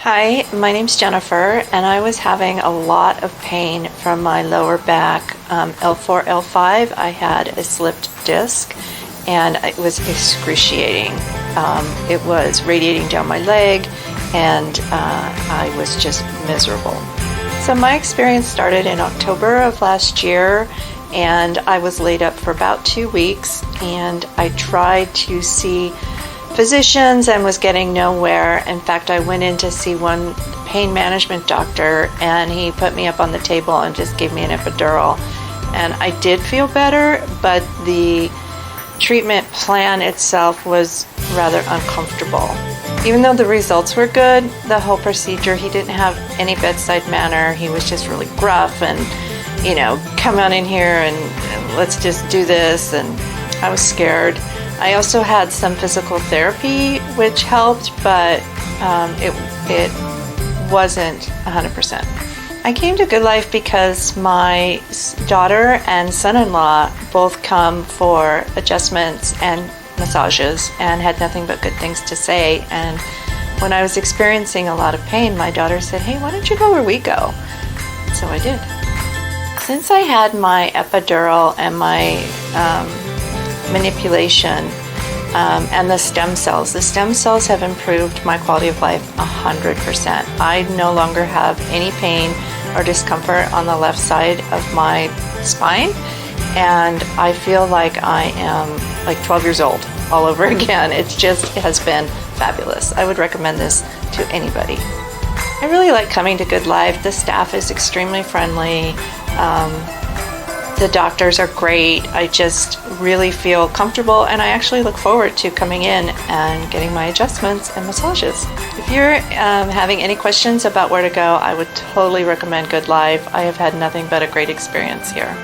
Hi, my name's Jennifer, and I was having a lot of pain from my lower back. L4, L5, I had a slipped disc, and it was excruciating. It was radiating down my leg, and I was just miserable. So my experience started in October of last year, and I was laid up for about 2 weeks, and I tried to see physicians and was getting nowhere. In fact, I went in to see one pain management doctor, and he put me up on the table and just gave me an epidural. And I did feel better, but the treatment plan itself was rather uncomfortable. Even though the results were good, the whole procedure, he didn't have any bedside manner. He was just really gruff and, come on in here and let's just do this. And I was scared. I also had some physical therapy, which helped, but it wasn't 100%. I came to Goodlife because my daughter and son-in-law both come for adjustments and massages and had nothing but good things to say. And when I was experiencing a lot of pain, my daughter said, "Hey, why don't you go where we go?" So I did. Since I had my epidural and my manipulation and the stem cells have improved my quality of life 100%. I no longer have any pain or discomfort on the left side of my spine, and I feel like I am like 12 years old all over again. It has been fabulous. I would recommend this to anybody. I really like coming to Goodlife. The staff is extremely friendly. The doctors are great. I just really feel comfortable, and I actually look forward to coming in and getting my adjustments and massages. If you're having any questions about where to go, I would totally recommend Goodlife. I have had nothing but a great experience here.